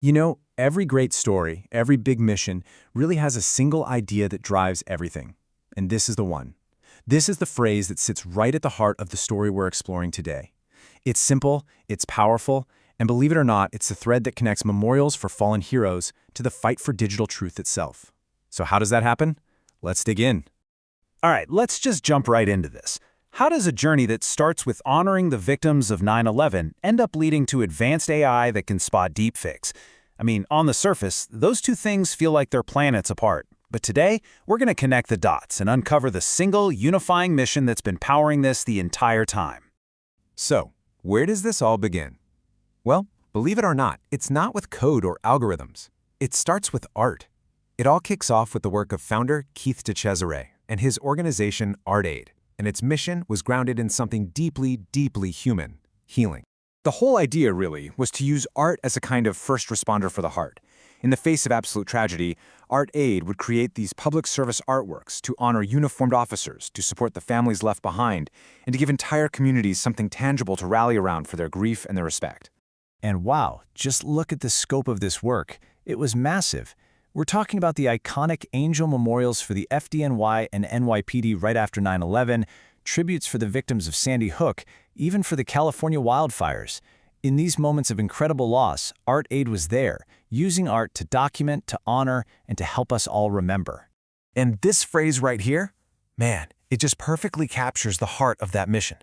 You know, every great story, every big mission really has a single idea that drives everything. And this is the one. This is the phrase that sits right at the heart of the story we're exploring today. It's simple, it's powerful, and believe it or not, it's the thread that connects memorials for fallen heroes to the fight for digital truth itself. So how does that happen? Let's dig in. All right, let's just jump right into this. How does a journey that starts with honoring the victims of 9/11 end up leading to advanced AI that can spot deepfakes? I mean, on the surface, those two things feel like they're planets apart. But today, we're going to connect the dots and uncover the single, unifying mission that's been powering this the entire time. So, where does this all begin? Well, believe it or not, it's not with code or algorithms. It starts with art. It all kicks off with the work of founder Keith DeCesare and his organization ArtAid, and its mission was grounded in something deeply, deeply human: healing. The whole idea, really, was to use art as a kind of first responder for the heart. In the face of absolute tragedy, ArtAid would create these public service artworks to honor uniformed officers, to support the families left behind, and to give entire communities something tangible to rally around for their grief and their respect. And wow, just look at the scope of this work. It was massive. We're talking about the iconic angel memorials for the FDNY and NYPD right after 9/11, tributes for the victims of Sandy Hook, even for the California wildfires. In these moments of incredible loss, ArtAid was there, using art to document, to honor, and to help us all remember. And this phrase right here, man, it just perfectly captures the heart of that mission.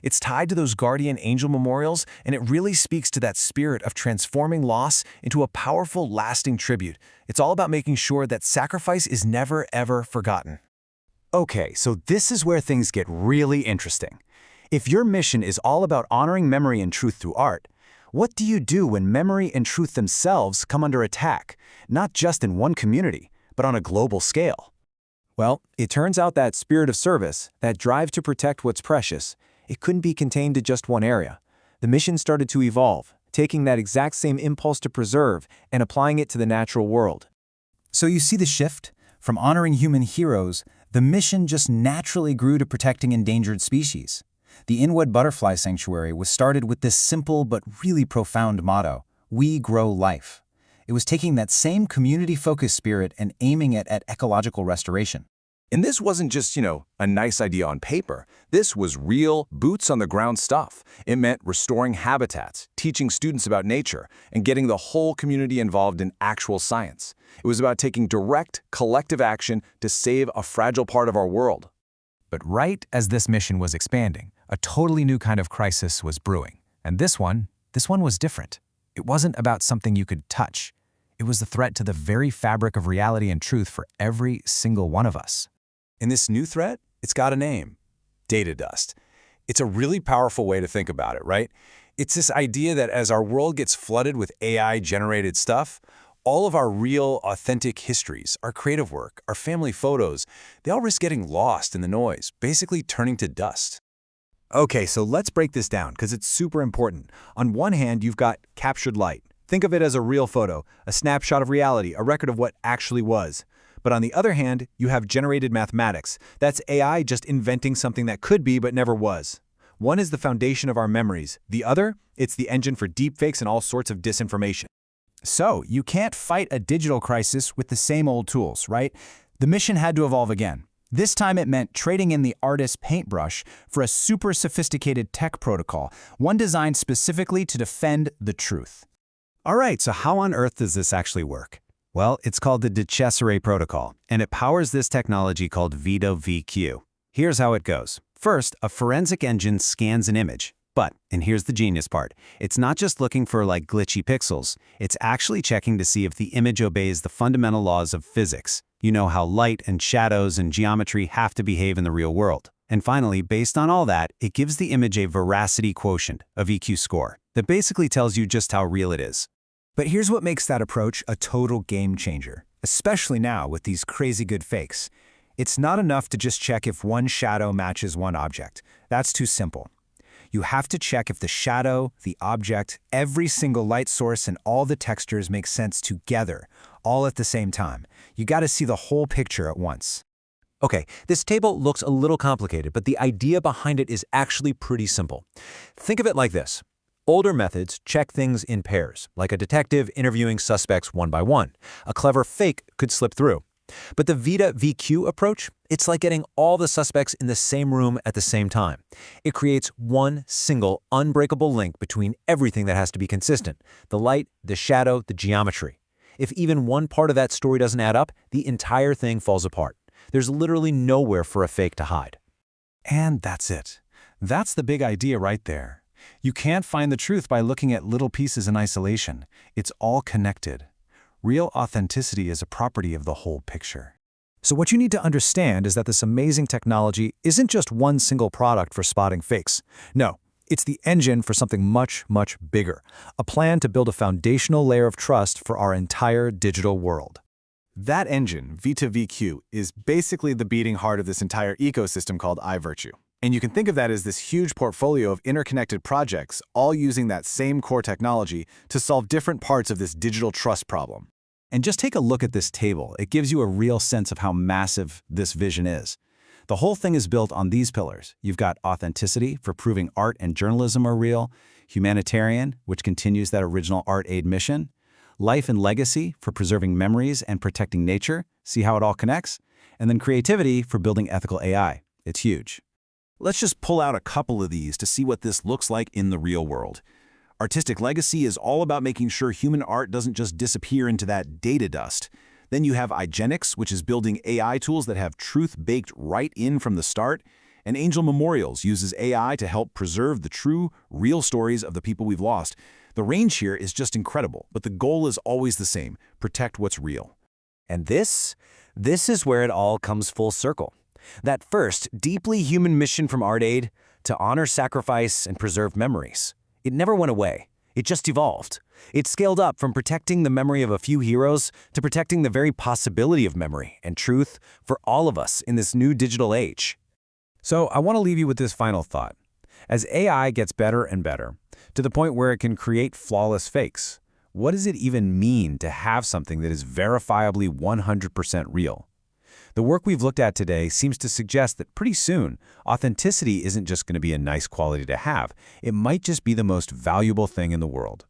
It's tied to those guardian angel memorials, and it really speaks to that spirit of transforming loss into a powerful, lasting tribute. It's all about making sure that sacrifice is never, ever forgotten. Okay, so this is where things get really interesting. If your mission is all about honoring memory and truth through art, what do you do when memory and truth themselves come under attack, not just in one community, but on a global scale? Well, it turns out that spirit of service, that drive to protect what's precious, it couldn't be contained to just one area. The mission started to evolve, taking that exact same impulse to preserve and applying it to the natural world. So you see the shift? From honoring human heroes, the mission just naturally grew to protecting endangered species. The Inwood Butterfly Sanctuary was started with this simple but really profound motto: we grow life. It was taking that same community-focused spirit and aiming it at ecological restoration. And this wasn't just, a nice idea on paper. This was real, boots-on-the-ground stuff. It meant restoring habitats, teaching students about nature, and getting the whole community involved in actual science. It was about taking direct, collective action to save a fragile part of our world. But right as this mission was expanding, a totally new kind of crisis was brewing. And this one was different. It wasn't about something you could touch. It was the threat to the very fabric of reality and truth for every single one of us. And this new threat, it's got a name: data dust. It's a really powerful way to think about it, right? It's this idea that as our world gets flooded with AI-generated stuff, all of our real, authentic histories, our creative work, our family photos, they all risk getting lost in the noise, basically turning to dust. Okay, so let's break this down because it's super important. On one hand, you've got captured light. Think of it as a real photo, a snapshot of reality, a record of what actually was. But on the other hand, you have generated mathematics. That's AI just inventing something that could be but never was. One is the foundation of our memories. The other, it's the engine for deepfakes and all sorts of disinformation. So, you can't fight a digital crisis with the same old tools, right? The mission had to evolve again. This time it meant trading in the artist's paintbrush for a super sophisticated tech protocol, one designed specifically to defend the truth. All right, so how on earth does this actually work? Well, it's called the DeCesare protocol, and it powers this technology called VITA. Here's how it goes. First, a forensic engine scans an image. But, and here's the genius part, it's not just looking for glitchy pixels. It's actually checking to see if the image obeys the fundamental laws of physics. You know how light and shadows and geometry have to behave in the real world. And finally, based on all that, it gives the image a Veracity Quotient, a VQ score, that basically tells you just how real it is. But here's what makes that approach a total game changer, especially now with these crazy good fakes. It's not enough to just check if one shadow matches one object. That's too simple. You have to check if the shadow, the object, every single light source, and all the textures make sense together, all at the same time. You got to see the whole picture at once. Okay, this table looks a little complicated, but the idea behind it is actually pretty simple. Think of it like this. Older methods check things in pairs, like a detective interviewing suspects one by one. A clever fake could slip through. But the VITA VQ approach, it's like getting all the suspects in the same room at the same time. It creates one single, unbreakable link between everything that has to be consistent: the light, the shadow, the geometry. If even one part of that story doesn't add up, the entire thing falls apart. There's literally nowhere for a fake to hide. And that's it. That's the big idea right there. You can't find the truth by looking at little pieces in isolation. It's all connected. Real authenticity is a property of the whole picture. So what you need to understand is that this amazing technology isn't just one single product for spotting fakes. No, it's the engine for something much, much bigger. A plan to build a foundational layer of trust for our entire digital world. That engine, VITA VQ, is basically the beating heart of this entire ecosystem called iVirtue. And you can think of that as this huge portfolio of interconnected projects, all using that same core technology to solve different parts of this digital trust problem. And just take a look at this table. It gives you a real sense of how massive this vision is. The whole thing is built on these pillars. You've got authenticity for proving art and journalism are real, humanitarian, which continues that original art aid mission, life and legacy for preserving memories and protecting nature, see how it all connects, and then creativity for building ethical AI. It's huge. Let's just pull out a couple of these to see what this looks like in the real world. Artistic legacy is all about making sure human art doesn't just disappear into that data dust. Then you have Igenics, which is building AI tools that have truth baked right in from the start. And Angel Memorials uses AI to help preserve the true, real stories of the people we've lost. The range here is just incredible, but the goal is always the same: protect what's real. And this is where it all comes full circle. That first, deeply human mission from Art Aid to honor sacrifice and preserve memories. It never went away. It just evolved. It scaled up from protecting the memory of a few heroes to protecting the very possibility of memory and truth for all of us in this new digital age. So I want to leave you with this final thought. As AI gets better and better, to the point where it can create flawless fakes, what does it even mean to have something that is verifiably 100% real? The work we've looked at today seems to suggest that pretty soon, authenticity isn't just going to be a nice quality to have. It might just be the most valuable thing in the world.